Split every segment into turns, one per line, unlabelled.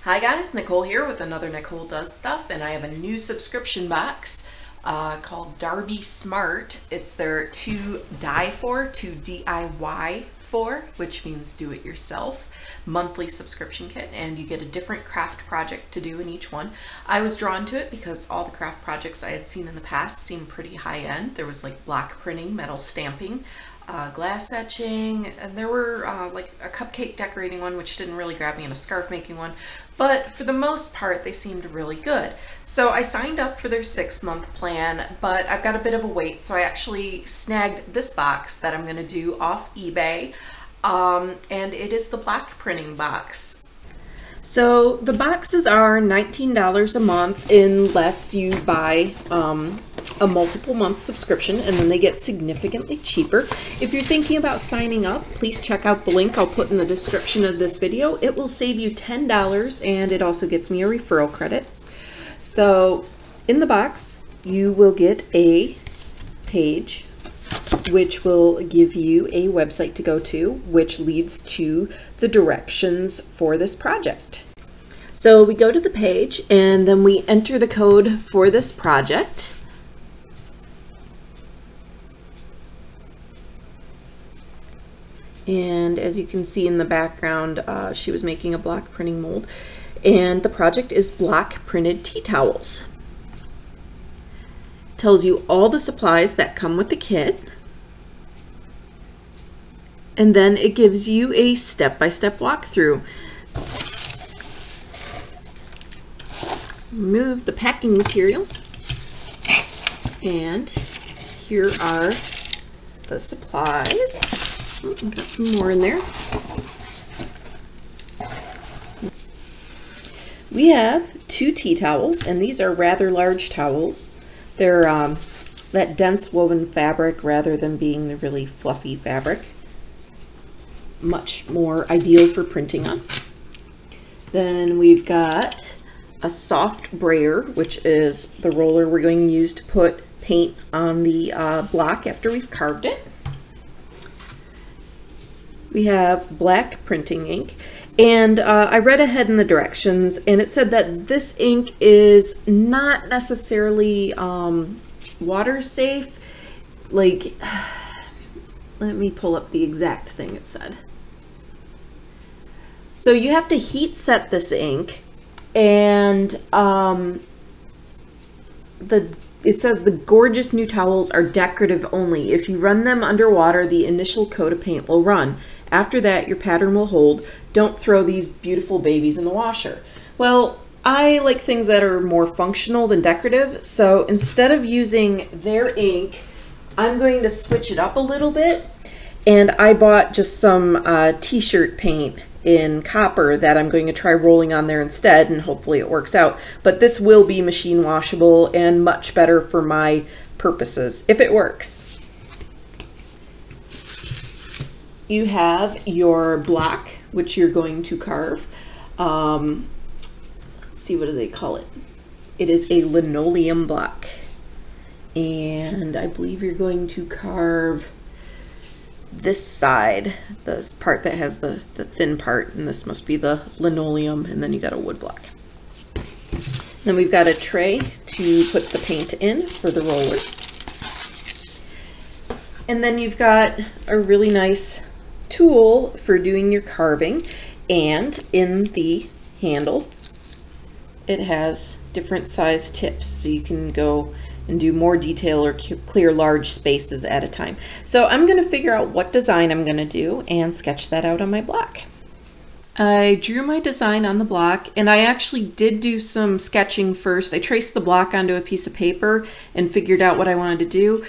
Hi guys, Nicole here with another Nicole Does Stuff, and I have a new subscription box called Darby Smart. It's their to DIY for, which means do it yourself, monthly subscription kit, and you get a different craft project to do in each one. I was drawn to it because all the craft projects I had seen in the past seemed pretty high end. There was like block printing, metal stamping, glass etching, and there were like a cupcake decorating one, which didn't really grab me, and a scarf making one, but for the most part they seemed really good. So I signed up for their 6-month plan, but I've got a bit of a wait, so I actually snagged this box that I'm going to do off eBay, and it is the block printing box. So the boxes are $19 a month unless you buy a multiple month subscription, and then they get significantly cheaper. If you're thinking about signing up, please check out the link I'll put in the description of this video. It will save you $10, and it also gets me a referral credit. So in the box you will get a page which will give you a website to go to, which leads to the directions for this project. So we go to the page and then we enter the code for this project. And as you can see in the background, she was making a block printing mold, and the project is block printed tea towels. Tells you all the supplies that come with the kit, and then it gives you a step-by-step walkthrough. Remove the packing material, and here are the supplies. Oh, I've got some more in there. We have 2 tea towels, and these are rather large towels. They're that dense woven fabric rather than being the really fluffy fabric. Much more ideal for printing on. Then we've got a soft brayer, which is the roller we're going to use to put paint on the block after we've carved it. We have black printing ink, and I read ahead in the directions, and it said that this ink is not necessarily water safe. Like, let me pull up the exact thing it said. So you have to heat set this ink, and it says the gorgeous new towels are decorative only. If you run them underwater, the initial coat of paint will run. After that, your pattern will hold. Don't throw these beautiful babies in the washer. Well, I like things that are more functional than decorative, so instead of using their ink, I'm going to switch it up a little bit, and I bought just some t-shirt paint in copper that I'm going to try rolling on there instead, and hopefully it works out. But this will be machine washable and much better for my purposes if it works. You have your block, which you're going to carve. Let's see, what do they call it? It is a linoleum block, and I believe you're going to carve this side, the part that has the thin part, and this must be the linoleum, and then you got a wood block. Then we've got a tray to put the paint in for the roller, and then you've got a really nice tool for doing your carving, and in the handle it has different size tips, so you can go and do more detail or clear large spaces at a time. So I'm going to figure out what design I'm going to do and sketch that out on my block. I drew my design on the block, and I actually did do some sketching first. I traced the block onto a piece of paper and figured out what I wanted to do.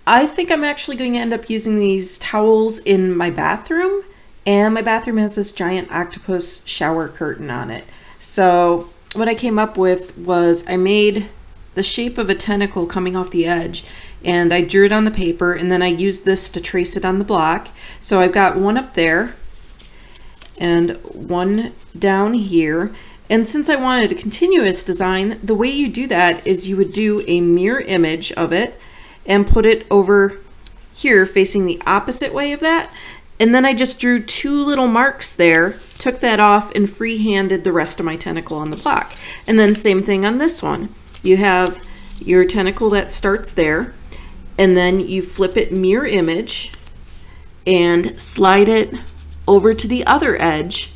I think I'm actually going to end up using these towels in my bathroom, and my bathroom has this giant octopus shower curtain on it. So what I came up with was I made the shape of a tentacle coming off the edge, and I drew it on the paper, and then I used this to trace it on the block. So I've got one up there and one down here, and since I wanted a continuous design, the way you do that is you would do a mirror image of it and put it over here facing the opposite way of that, and then I just drew 2 little marks there took that off and free-handed the rest of my tentacle on the block. And then same thing on this one. You have your tentacle that starts there, and then you flip it mirror image and slide it over to the other edge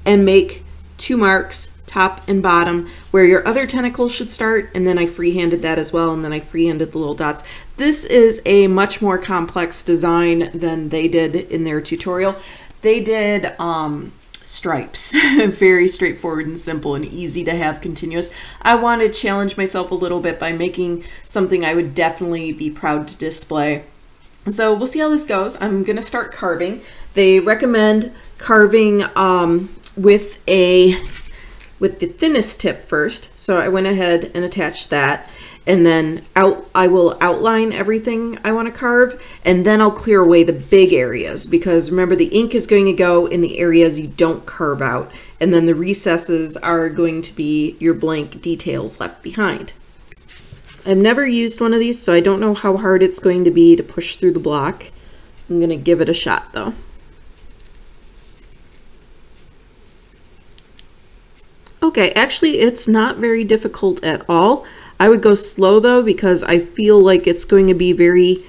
and make 2 marks, top and bottom, where your other tentacle should start, and then I free-handed that as well, and then I free-handed the little dots. This is a much more complex design than they did in their tutorial. They did stripes, very straightforward and simple and easy to have continuous. I want to challenge myself a little bit by making something I would definitely be proud to display. So we'll see how this goes. I'm going to start carving. They recommend carving with the thinnest tip first. So I went ahead and attached that, and then I will outline everything I want to carve, and then I'll clear away the big areas, because remember, the ink is going to go in the areas you don't carve out, and then the recesses are going to be your blank details left behind. I've never used one of these, so I don't know how hard it's going to be to push through the block. I'm going to give it a shot though. Okay, actually it's not very difficult at all. I would go slow though, because I feel like it's going to be very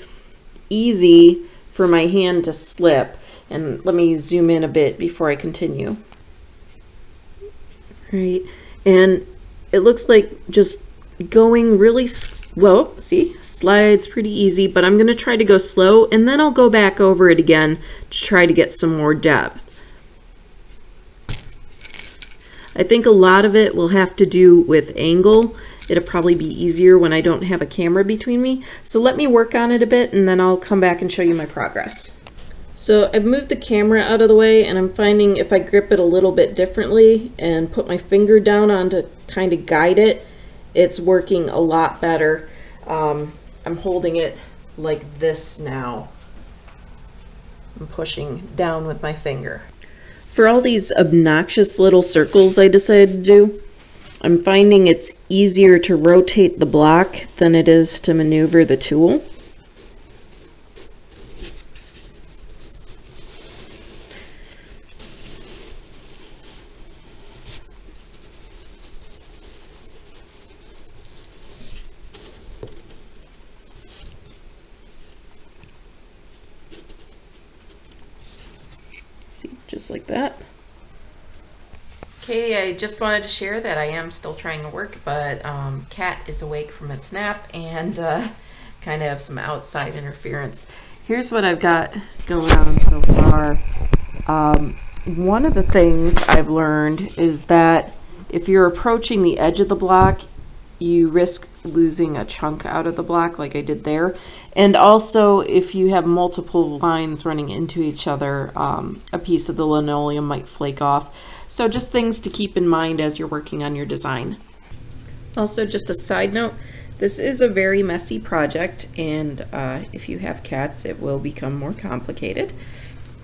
easy for my hand to slip. And let me zoom in a bit before I continue. Right, and it looks like just going really well, see, slides pretty easy, but I'm going to try to go slow, and then I'll go back over it again to try to get some more depth. I think a lot of it will have to do with angle. It'll probably be easier when I don't have a camera between me. So let me work on it a bit, and then I'll come back and show you my progress. So I've moved the camera out of the way, and I'm finding if I grip it a little bit differently and put my finger down on to kind of guide it, it's working a lot better. I'm holding it like this now. I'm pushing down with my finger. For all these obnoxious little circles I decided to do, I'm finding it's easier to rotate the block than it is to maneuver the tool. Just like that. Okay, I just wanted to share that I am still trying to work, but Cat is awake from its nap and kind of have some outside interference. Here's what I've got going on so far. One of the things I've learned is that if you're approaching the edge of the block, you risk losing a chunk out of the block like I did there. And also, if you have multiple lines running into each other, a piece of the linoleum might flake off. So just things to keep in mind as you're working on your design. Also, just a side note, this is a very messy project, and if you have cats, it will become more complicated.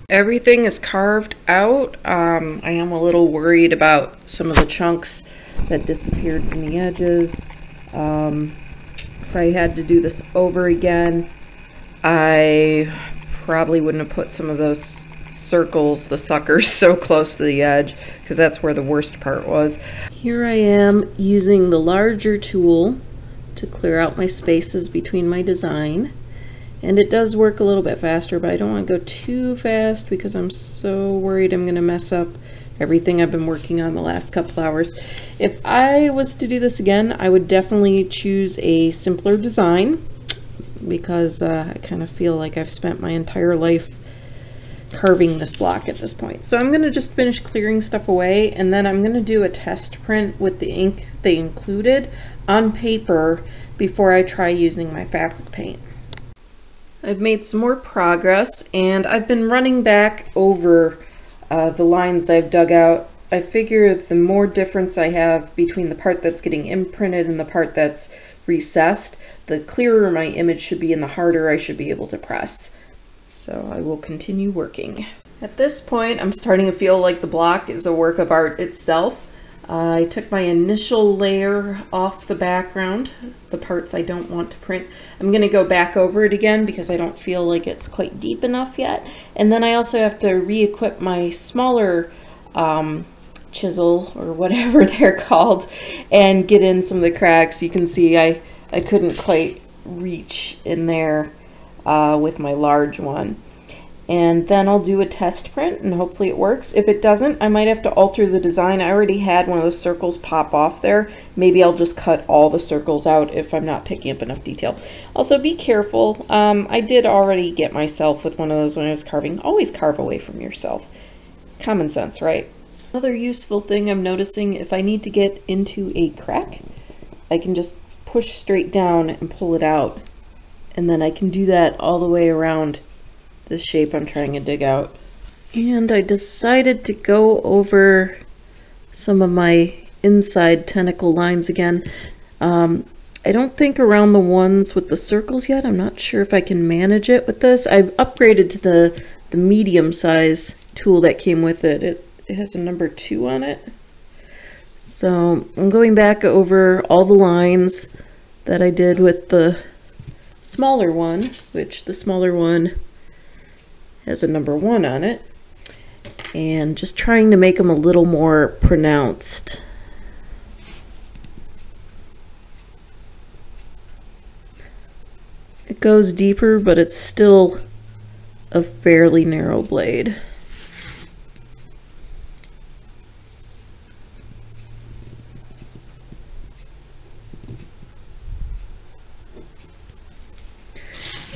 Everything is carved out. I am a little worried about some of the chunks that disappeared from the edges. If I had to do this over again, I probably wouldn't have put some of those circles, the suckers, so close to the edge, because that's where the worst part was. Here I am using the larger tool to clear out my spaces between my design, and it does work a little bit faster, but I don't want to go too fast because I'm so worried I'm going to mess up everything I've been working on the last couple hours. If I was to do this again, I would definitely choose a simpler design, because I kind of feel like I've spent my entire life carving this block at this point. So I'm going to just finish clearing stuff away, and then I'm going to do a test print with the ink they included on paper before I try using my fabric paint. I've made some more progress, and I've been running back over the lines I've dug out. I figure the more difference I have between the part that's getting imprinted and the part that's recessed, the clearer my image should be and the harder I should be able to press. So I will continue working. At this point, I'm starting to feel like the block is a work of art itself. I took my initial layer off the background, the parts I don't want to print. I'm going to go back over it again because I don't feel like it's quite deep enough yet. And then I also have to re-equip my smaller chisel or whatever they're called and get in some of the cracks. You can see I couldn't quite reach in there with my large one. And then I'll do a test print and hopefully it works. If it doesn't, I might have to alter the design. I already had one of the circles pop off there. Maybe I'll just cut all the circles out if I'm not picking up enough detail. Also, be careful. I did already get myself with one of those when I was carving. Always carve away from yourself. Common sense, right? Another useful thing I'm noticing, if I need to get into a crack, I can just push straight down and pull it out. And then I can do that all the way around the shape I'm trying to dig out. And I decided to go over some of my inside tentacle lines again. I don't think around the ones with the circles yet. I'm not sure if I can manage it with this. I've upgraded to the medium size tool that came with it. It has a number 2 on it. So I'm going back over all the lines that I did with the smaller one, which the smaller one has a number 1 on it, and just trying to make them a little more pronounced. It goes deeper, but it's still a fairly narrow blade.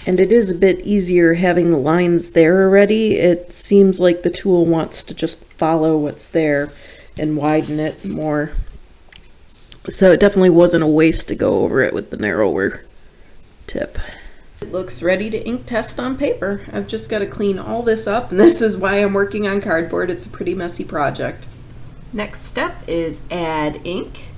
And it is a bit easier having the lines there already. It seems like the tool wants to just follow what's there and widen it more. So it definitely wasn't a waste to go over it with the narrower tip. It looks ready to ink test on paper. I've just got to clean all this up, and this is why I'm working on cardboard. It's a pretty messy project. Next step is add ink.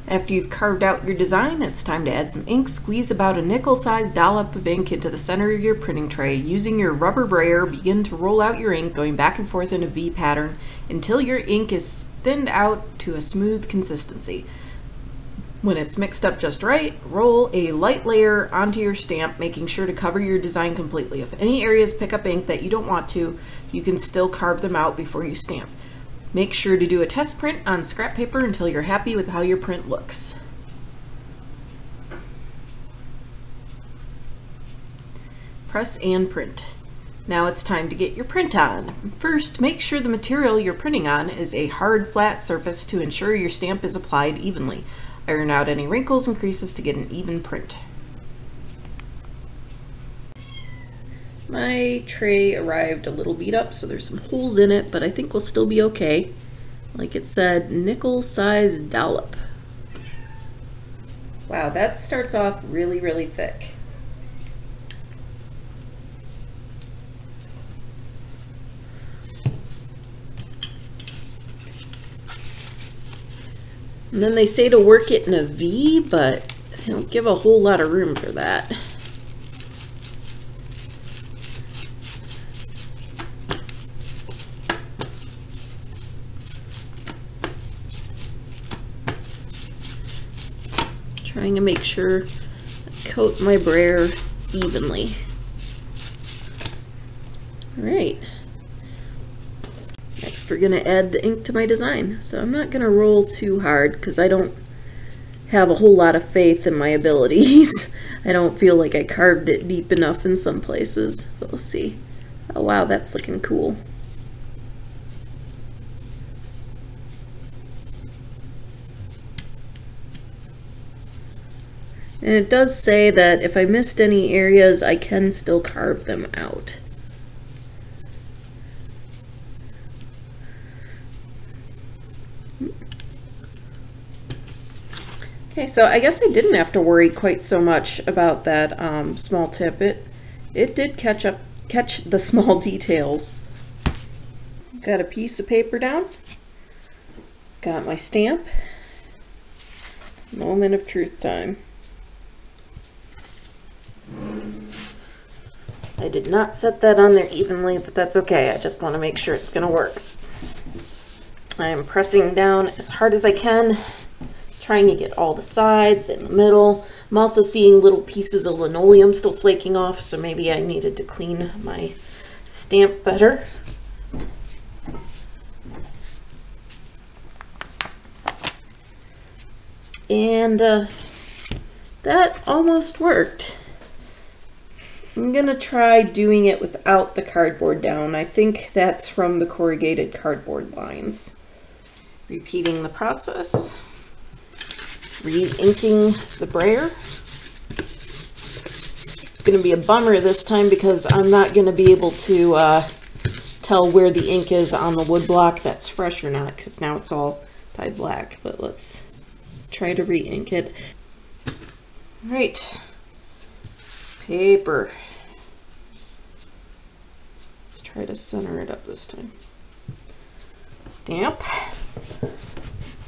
After you've carved out your design, it's time to add some ink. Squeeze about a nickel-sized dollop of ink into the center of your printing tray. Using your rubber brayer, begin to roll out your ink, going back and forth in a V pattern until your ink is thinned out to a smooth consistency. When it's mixed up just right, roll a light layer onto your stamp, making sure to cover your design completely. If any areas pick up ink that you don't want to, you can still carve them out before you stamp. Make sure to do a test print on scrap paper until you're happy with how your print looks. Press and print. Now it's time to get your print on. First, make sure the material you're printing on is a hard, flat surface to ensure your stamp is applied evenly. Iron out any wrinkles and creases to get an even print. My tray arrived a little beat up, so there's some holes in it, but I think we'll still be okay. Like it said, nickel-sized dollop. Wow, that starts off really, really thick. And then they say to work it in a V, but they don't give a whole lot of room for that. Trying to make sure I coat my brayer evenly. All right. Next, we're going to add the ink to my design. So I'm not going to roll too hard because I don't have a whole lot of faith in my abilities. I don't feel like I carved it deep enough in some places. So we'll see. Oh wow, that's looking cool. And it does say that if I missed any areas, I can still carve them out. Okay, so I guess I didn't have to worry quite so much about that small tip. It did catch the small details. Got a piece of paper down. Got my stamp. Moment of truth time. I did not set that on there evenly, but that's okay. I just want to make sure it's going to work. I am pressing down as hard as I can, trying to get all the sides and the middle. I'm also seeing little pieces of linoleum still flaking off, so maybe I needed to clean my stamp better. And that almost worked. I'm gonna try doing it without the cardboard down. I think that's from the corrugated cardboard lines. Repeating the process. Re-inking the brayer. It's gonna be a bummer this time because I'm not gonna be able to tell where the ink is on the wood block that's fresh or not, because now it's all dyed black. But let's try to re-ink it. All right, paper. Let's try to center it up this time. Stamp.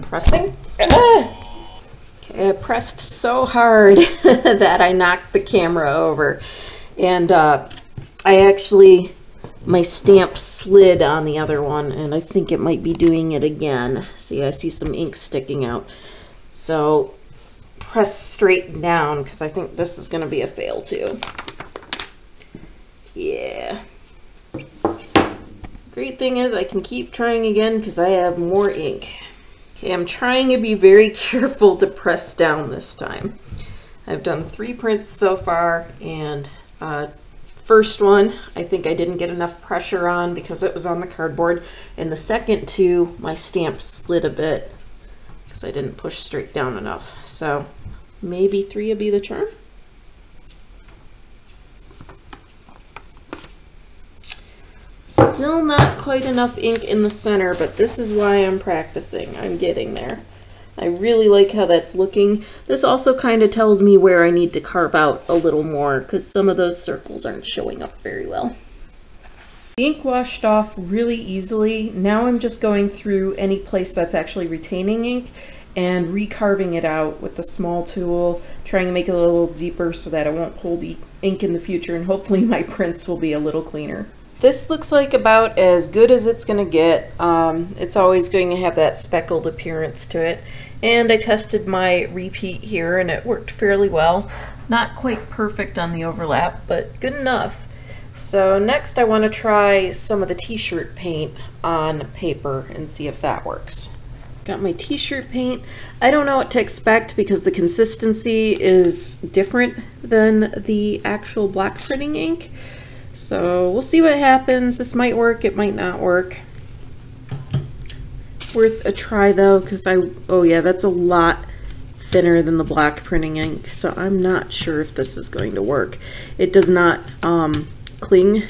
Pressing. Okay, I pressed so hard that I knocked the camera over, and my stamp slid on the other one, and I think it might be doing it again. See, I see some ink sticking out. So press straight down, because I think this is going to be a fail too. Yeah. Great thing is I can keep trying again because I have more ink. Okay, I'm trying to be very careful to press down this time. I've done 3 prints so far, and first one, I think I didn't get enough pressure on because it was on the cardboard. And the second 2, my stamp slid a bit because I didn't push straight down enough. So maybe 3 will be the charm. Still not quite enough ink in the center, but this is why I'm practicing. I'm getting there. I really like how that's looking. This also kind of tells me where I need to carve out a little more because some of those circles aren't showing up very well. The ink washed off really easily. Now I'm just going through any place that's actually retaining ink and recarving it out with the small tool, trying to make it a little deeper so that it won't hold ink in the future, and hopefully my prints will be a little cleaner. This looks like about as good as it's going to get. It's always going to have that speckled appearance to it. And I tested my repeat here and it worked fairly well. Not quite perfect on the overlap, but good enough. So next I want to try some of the t-shirt paint on paper and see if that works. Got my t-shirt paint. I don't know what to expect because the consistency is different than the actual block printing ink. So we'll see what happens. This might work, it might not work. Worth a try though, because oh yeah, that's a lot thinner than the block printing ink, so I'm not sure if this is going to work. It does not cling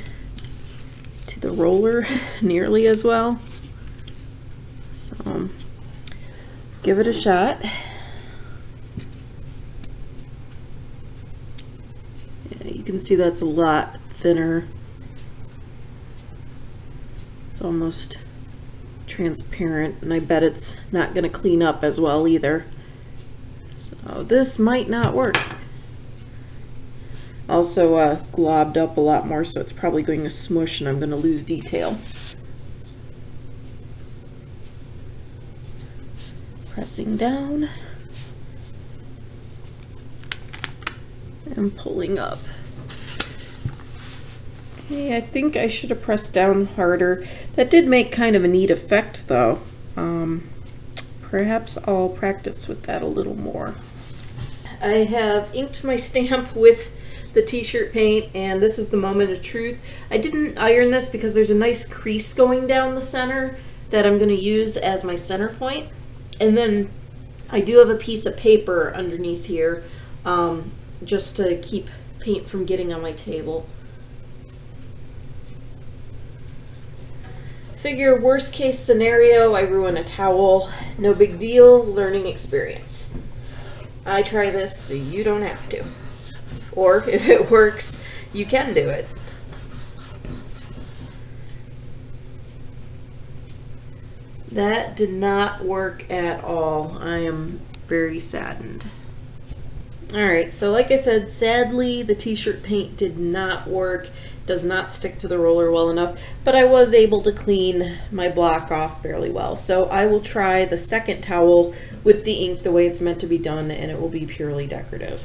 to the roller nearly as well. So let's give it a shot. Yeah, you can see that's a lot thinner. It's almost transparent, and I bet it's not going to clean up as well either. So this might not work. Also globbed up a lot more, so it's probably going to smush and I'm going to lose detail. Pressing down and pulling up. Okay, I think I should have pressed down harder. That did make kind of a neat effect though. Perhaps I'll practice with that a little more. I have inked my stamp with the t-shirt paint, and this is the moment of truth. I didn't iron this because there's a nice crease going down the center that I'm going to use as my center point. And then I do have a piece of paper underneath here just to keep paint from getting on my table. Figure worst case scenario, I ruin a towel. No big deal, learning experience. I try this so you don't have to. Or if it works, you can do it. That did not work at all. I am very saddened. Alright, so like I said, sadly the t-shirt paint did not work. Does not stick to the roller well enough, but I was able to clean my block off fairly well. So I will try the second towel with the ink the way it's meant to be done, and it will be purely decorative.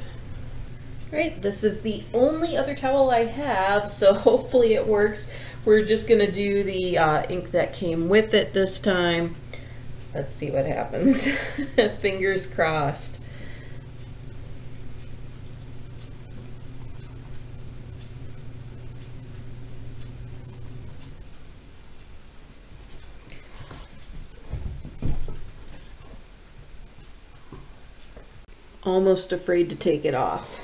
Right, this is the only other towel I have, so hopefully it works. We're just gonna do the ink that came with it this time. Let's see what happens. Fingers crossed. Almost afraid to take it off.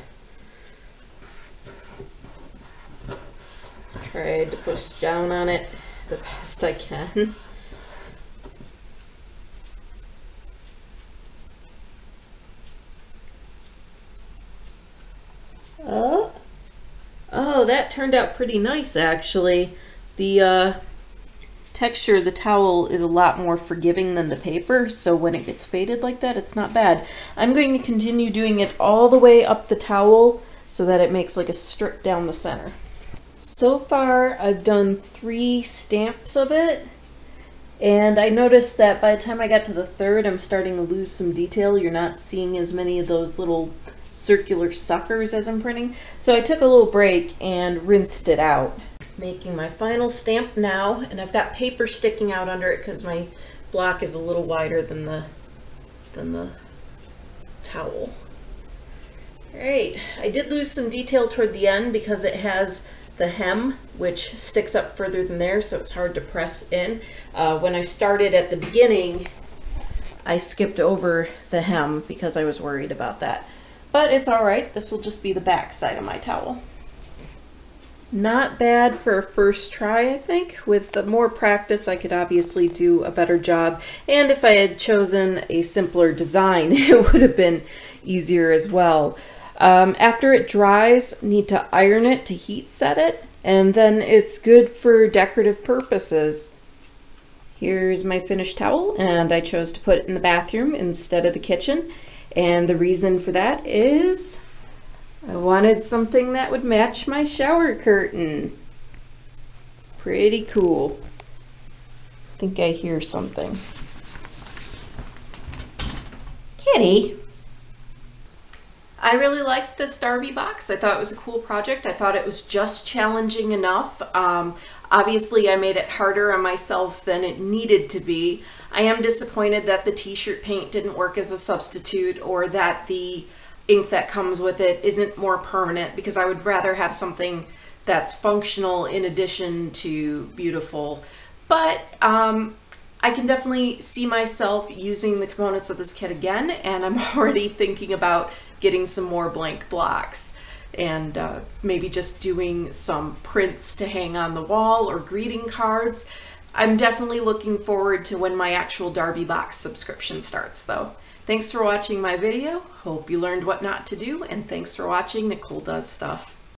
Tried to push down on it the best I can. Oh, that turned out pretty nice actually. The texture of the towel is a lot more forgiving than the paper, so when it gets faded like that, it's not bad. I'm going to continue doing it all the way up the towel so that it makes like a strip down the center. So far, I've done 3 stamps of it, and I noticed that by the time I got to the 3rd, I'm starting to lose some detail. You're not seeing as many of those little circular suckers as I'm printing. So I took a little break and rinsed it out. Making my final stamp now, and I've got paper sticking out under it because my block is a little wider than the towel. Alright, I did lose some detail toward the end because it has the hem, which sticks up further than there, so it's hard to press in. When I started at the beginning, I skipped over the hem because I was worried about that. But it's alright, this will just be the back side of my towel. Not bad for a first try, I think. With more practice, I could obviously do a better job. And if I had chosen a simpler design, it would have been easier as well. After it dries, need to iron it to heat set it, and then it's good for decorative purposes. Here's my finished towel, and I chose to put it in the bathroom instead of the kitchen. And the reason for that is I wanted something that would match my shower curtain. Pretty cool. I think I hear something. Kitty. I really liked this Darby box. I thought it was a cool project. I thought it was just challenging enough. Obviously I made it harder on myself than it needed to be. I am disappointed that the t-shirt paint didn't work as a substitute, or that the ink that comes with it isn't more permanent, because I would rather have something that's functional in addition to beautiful. But I can definitely see myself using the components of this kit again, and I'm already thinking about getting some more blank blocks and maybe just doing some prints to hang on the wall or greeting cards. I'm definitely looking forward to when my actual Darby box subscription starts though. Thanks for watching my video. Hope you learned what not to do, and thanks for watching Nicole Does Stuff.